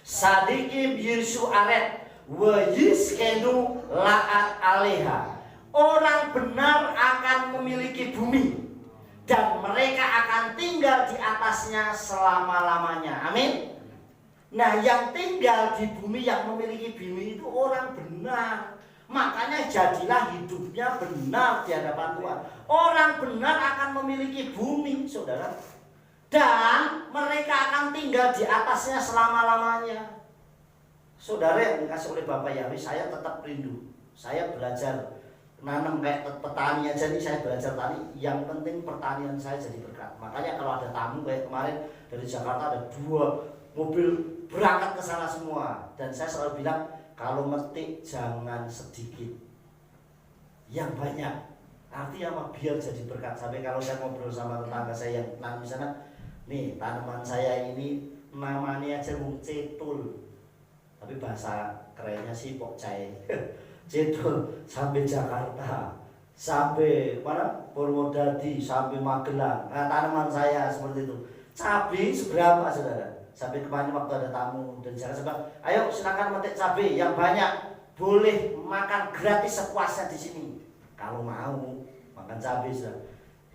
Sadikim Yirsu Aret wa yiskenu la'at aleha. Orang benar akan memiliki bumi dan mereka akan tinggal di atasnya selama-lamanya. Amin. Nah yang tinggal di bumi, yang memiliki bumi itu orang benar. Makanya jadilah hidupnya benar di hadapan Tuhan. Orang benar akan memiliki bumi saudara. Dan mereka akan tinggal di atasnya selama-lamanya. Saudara yang dikasih oleh Bapak Yahweh, saya tetap rindu. Saya belajar nanam kayak petani aja nih, saya belajar tani. Yang penting pertanian saya jadi berkat. Makanya kalau ada tamu kayak kemarin dari Jakarta ada 2 mobil berangkat ke sana semua. Dan saya selalu bilang, kalau metik jangan sedikit, yang banyak. Artinya apa? Biar jadi berkat. Sampai kalau saya ngobrol sama tetangga saya yang nanam di sana, nih tanaman saya ini namanya aja cetul. tapi bahasa kerennya sih pokcai. Cedol sampai Jakarta, sampai mana Purwodadi, sampai Magelang. Nah, tanaman saya seperti itu. Cabai seberapa saudara? Sampai kemarin waktu ada tamu dan jangan sebab, ayo silakan metik cabai yang banyak, boleh makan gratis sepuasnya di sini. Kalau mau makan cabai saudara,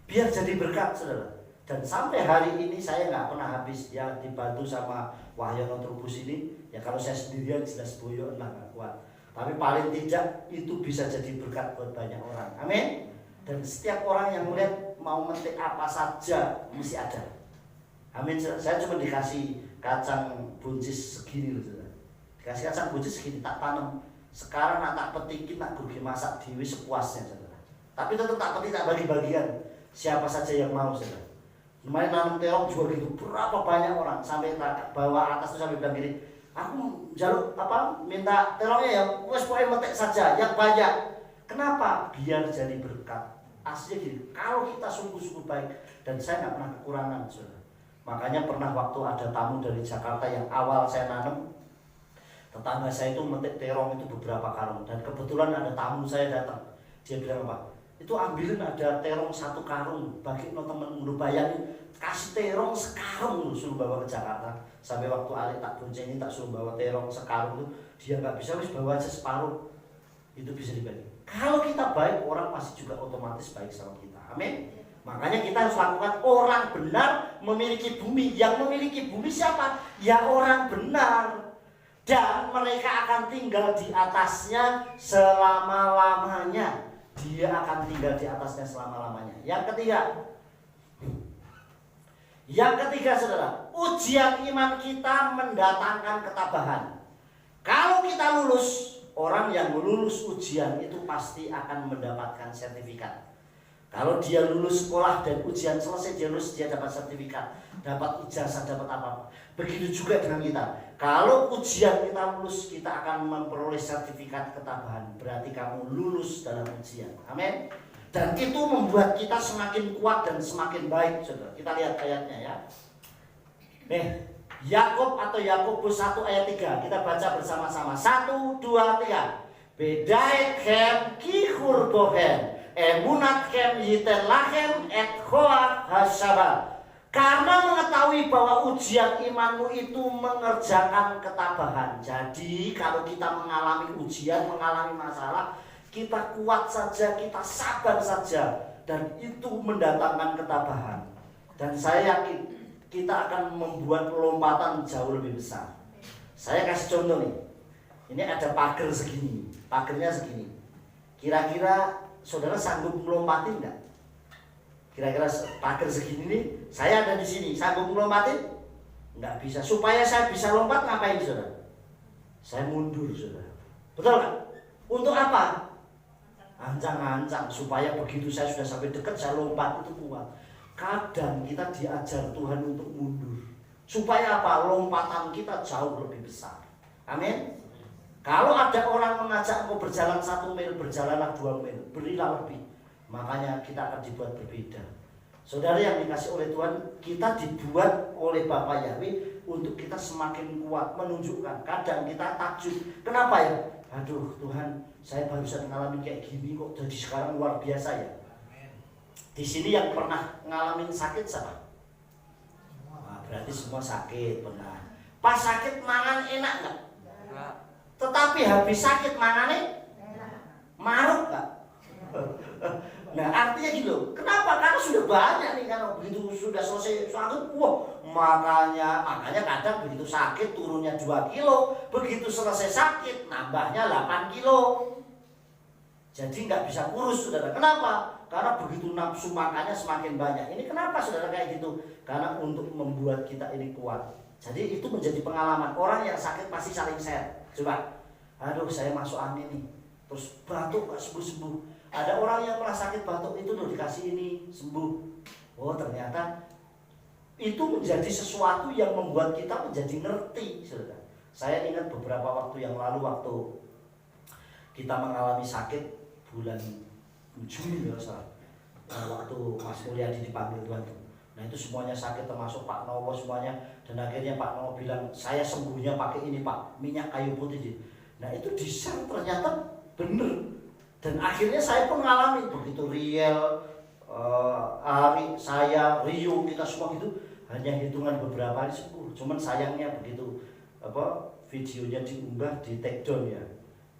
biar jadi berkat saudara. Dan sampai hari ini saya nggak pernah habis ya, dibantu sama Wahyono Trubus ini. Ya kalau saya sendirian jelas boyo lah nggak kuat. Tapi paling tidak itu bisa jadi berkat buat banyak orang. Amin. Dan setiap orang yang melihat mau metik apa saja mesti ada. Amin. Saya cuma dikasih kacang buncis segini loh saudara. Dikasih kacang buncis segini tak tanam. Sekarang tak petikin, tak gue masak dewi sepuasnya saudara. Tapi tetap tak petik, tak bagi-bagian. Siapa saja yang mau saudara. Kemarin nanam terong juga gitu, berapa banyak orang sampai bawa atas tuh sampai bilang gini, aku jaluk apa minta terongnya ya, wes pokoknya metik saja yang banyak. Kenapa? Biar jadi berkat. Aslinya gini, kalau kita sungguh-sungguh baik, dan saya nggak pernah kekurangan saudara. Makanya pernah waktu ada tamu dari Jakarta yang awal saya nanam, tetangga saya itu metik terong itu beberapa karung, dan kebetulan ada tamu saya datang. Dia bilang apa? Itu ambilin ada terong 1 karung, bagi no temen lu bayangin kasih terong sekarung lu suruh bawa ke Jakarta. Sampai waktu Ali tak boncengin tak suruh bawa terong sekarung tuh, dia nggak bisa, wis bawa aja separuh. Itu bisa dibagi. Kalau kita baik, orang pasti juga otomatis baik sama kita. Amin. Makanya kita harus lakukan. Orang benar memiliki bumi. Yang memiliki bumi siapa? Ya orang benar. Dan mereka akan tinggal di atasnya selama-lamanya. Dia akan tinggal di atasnya selama-lamanya. Yang ketiga saudara, ujian iman kita mendatangkan ketabahan. Kalau kita lulus, orang yang lulus ujian itu pasti akan mendapatkan sertifikat. Kalau dia lulus sekolah dan ujian selesai, dia dapat sertifikat, dapat ijazah, dapat apa-apa. Begitu juga dengan kita. Kalau ujian kita lulus, kita akan memperoleh sertifikat ketabahan. Berarti kamu lulus dalam ujian. Amin. Dan itu membuat kita semakin kuat dan semakin baik, saudara. Kita lihat ayatnya ya. Nih, Yakub atau Yakobus 1 ayat 3. Kita baca bersama-sama. 1, 2, 3. Bedaetchem kihur bohen. Emunatchem yiten lachem et khoa hasaba. Karena mengetahui bahwa ujian imanmu itu mengerjakan ketabahan. Jadi kalau kita mengalami ujian, mengalami masalah, kita kuat saja, kita sabar saja, dan itu mendatangkan ketabahan. Dan saya yakin kita akan membuat lompatan jauh lebih besar. Saya kasih contoh nih. Ini ada pagar segini, pagarnya segini. Kira-kira saudara sanggup melompatin nggak? Kira-kira pagar segini nih, saya ada di sini, sanggup melompatin? Nggak bisa. Supaya saya bisa lompat, ngapain saudara? Saya mundur saudara. Betul nggak? Untuk apa? Ancang-ancang, supaya begitu saya sudah sampai dekat, saya lompat, itu kuat. Kadang kita diajar Tuhan untuk mundur. Supaya apa? Lompatan kita jauh lebih besar. Amin. Kalau ada orang mengajak engkau berjalan 1 mil, berjalanlah 2 mil, berilah lebih. Makanya kita akan dibuat berbeda. Saudara yang dikasih oleh Tuhan, kita dibuat oleh Bapa Yahweh untuk kita semakin kuat, menunjukkan. Kadang kita takjub, kenapa ya? Aduh Tuhan, saya barusan ngalamin kayak gini kok jadi sekarang luar biasa ya. Di sini yang pernah ngalamin sakit siapa? Nah, berarti semua sakit pernah. Pas sakit mangan enak nggak? Tetapi habis sakit mangannya maruk nggak? Nah artinya gitu. Kenapa? Karena sudah banyak nih, kalau begitu sudah selesai sakit, wah makanya kadang begitu sakit turunnya 2 kilo, begitu selesai sakit nambahnya 8 kilo. Jadi nggak bisa kurus saudara. Kenapa? Karena begitu nafsu makannya semakin banyak. Ini kenapa saudara kayak gitu? Karena untuk membuat kita ini kuat. Jadi itu menjadi pengalaman. Orang yang sakit pasti saling share. Coba, aduh saya masuk angin nih, terus batuk gak sembuh-sembuh. Ada orang yang pernah sakit batuk itu tuh dikasih ini sembuh. Oh ternyata itu menjadi sesuatu yang membuat kita menjadi ngerti, saudara. Saya ingat beberapa waktu yang lalu waktu kita mengalami sakit bulan Juni ya salah. Waktu Mas Mulyadi dipanggil Tuhan. Nah itu semuanya sakit termasuk Pak Nowo semuanya. Dan akhirnya Pak Nowo bilang saya sembuhnya pakai ini Pak, minyak kayu putih. Nah itu di-share ternyata bener. Dan akhirnya saya pun mengalami begitu Riel, Ari, saya, Rio, kita semua gitu hanya hitungan beberapa hari sembuh. Cuman sayangnya begitu videonya diunggah di take down ya.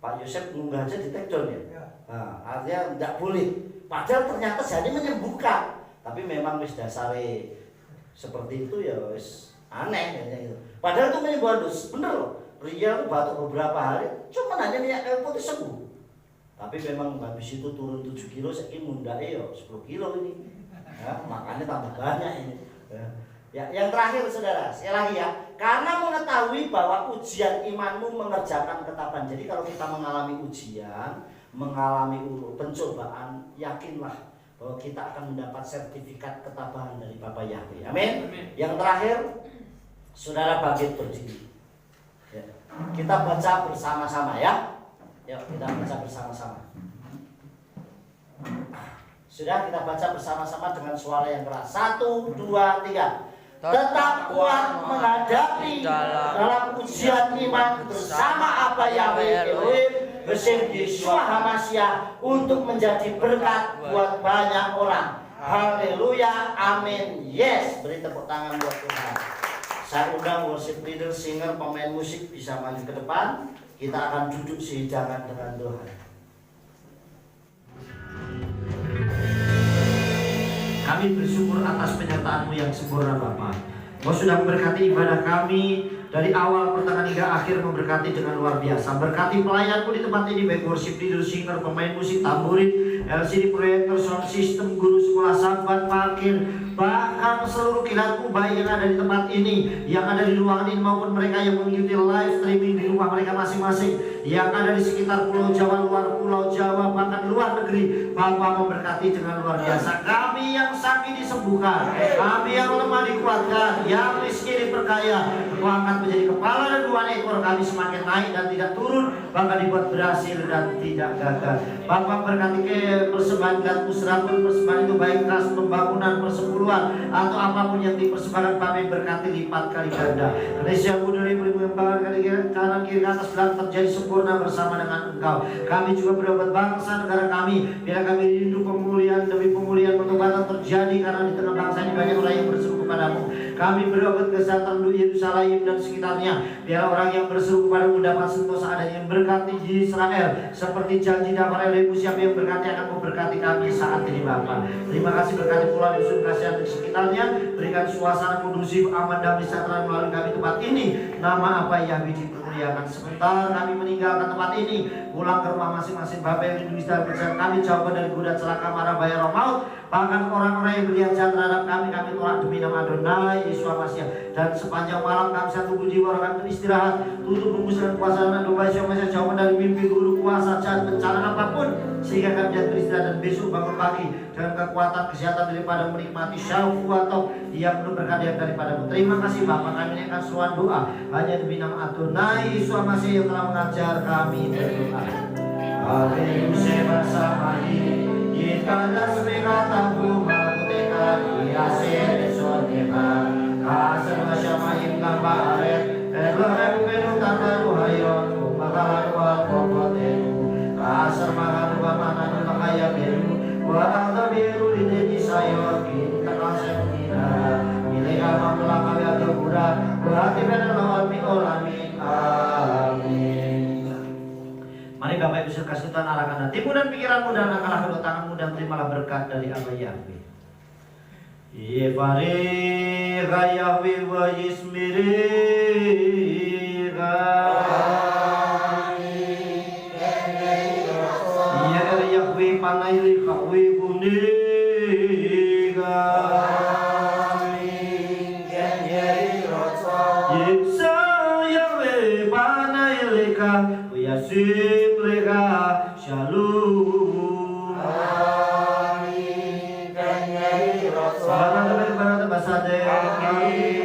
Pak Yosef mengunggah aja di take down ya. Nah, artinya tidak boleh. Padahal ternyata jadi menyembuhkan. Tapi memang wis dasare seperti itu ya wis aneh gitu. Padahal itu menyembuhkan bener loh. Ria batuk beberapa hari, cuma hanya minyak kayu putih sembuh. Tapi memang habis itu turun 7 kilo, sekian mundake ya 10 kilo ini. Ya, makanya tambah banyak ini. Ya, yang terakhir saudara, sekali lagi ya, karena mengetahui bahwa ujian imanmu mengerjakan ketabahan. Jadi kalau kita mengalami ujian, mengalami pencobaan, yakinlah bahwa kita akan mendapat sertifikat ketabahan dari Bapa Yahweh. Amin. Yang terakhir, saudara bangkit berdiri. Ya. Kita baca bersama-sama ya. Yuk kita baca bersama-sama. Sudah, kita baca bersama-sama dengan suara yang keras. 1, 2, 3. Tetap kuat menghadapi dalam ujian iman bersama apa Yahweh Elohim bersih Yeshua HaMashiach untuk menjadi berkat buat banyak orang. Haleluya, amin. Yes, beri tepuk tangan buat Tuhan. Saya undang worship leader, singer, pemain musik bisa maju ke depan. Kita akan duduk sehidangan dengan Tuhan. Kami bersyukur atas penyertaan-Mu yang sempurna Bapa. Kau sudah memberkati ibadah kami dari awal pertengahan hingga akhir, memberkati dengan luar biasa. Berkati pelayanku di tempat ini, baik worship leader, singer, pemain musik, tamburin, LCD proyektor, sound system, guru sekolah, sahabat, parkir, bahkan seluruh kilatku baik yang ada di tempat ini, yang ada di ruangan ini maupun mereka yang mengikuti live streaming di rumah mereka masing-masing, yang ada di sekitar Pulau Jawa, luar Pulau Jawa, bahkan luar negeri. Bapa memberkati dengan luar biasa. Kami yang sakit disembuhkan, kami yang lemah dikuatkan, yang miskin diperkaya. Engkau akan menjadi kepala dan 2 ekor. Kami semakin naik dan tidak turun, bahkan dibuat berhasil dan tidak gagal. Bapa berkati ke persembahan kilatku, serapun persembahan itu baik keras pembangunan, persepuluhan atau apapun yang dipersembahkan, kami berkati lipat kali ganda. Indonesia budaya berkembang kali kanan kiri atas belakang terjadi sempurna bersama dengan Engkau. Kami juga berdoa bangsa negara kami, biar kami rindu pemulihan demi pemulihan, pertobatan terjadi karena di tengah bangsa ini banyak orang yang berseru kepadamu. Kami berdoa kesehatan di Yerusalem dan sekitarnya, biar orang yang berseru kepadamu dapat sentosa adanya. Berkati Israel seperti janji Dafar Elohim, siapa yang berkati akan memberkati kami saat ini Bapa. Terima kasih, berkati Pulau Dusun kasihan di sekitarnya, berikan suasana kondusif, aman, damai, sejahtera melalui kami tempat ini. Nama apa Yahweh dipermuliakan. Sebentar kami meninggalkan tempat ini, pulang ke rumah masing-masing. Bapa yang lindungi dan berjalan kami, jauhkan dari godaan celaka, marah, bahaya, roh maut. Bahkan orang-orang yang berlihat jahat terhadap kami tolak demi nama Adonai Yeshua Mashiach. Dan sepanjang malam kami satu jiwa kami beristirahat, tutup bungkus dengan kuasa dan doa Yeshua Mashiach, jauhkan dari mimpi buruk, kuasa jahat, bencana apapun, sehingga kami bisa beristirahat dan besok bangun pagi dengan kekuatan kesehatan daripada menikmati syafwatoh yang penuh berkat daripadamu. Terima kasih Bapa, kami naikkan seruan doa hanya demi nama Adonai Yeshua Mashiach yang telah mengajar kami berdoa. Haleluya bersama kita dan semegata bunga putihkan hiasi sorga kasih masyamaim gambar Elohim penutan ruhayon makalan buat pokotenu kasar makan bamanan makaya biru buat biru di jadi sayor kita kasih mengira milik alam belakang yang terbudak berarti benar lawan miolamin. Amin. Mari Bapak Ibu kasih Tuhan arahkan hatimu dan pikiranmu dan angkatlah kedua tanganmu dan terimalah berkat dari Allah Yahweh. Yevarega Yahweh wa yismirega. Yahweh panai Yahweh bunega. Yeksa Yahweh panai leka Yasib leka shalom. Amin. Kanyai rasa. Barat basade.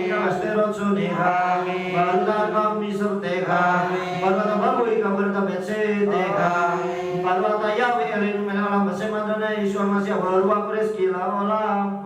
Kastero suniha. Barat kami serteka. Barat babu ika bertabetseteka. Barat Yahweh erin menalam bersama Adonai Yeshua Mashiach berubah rezeki olam.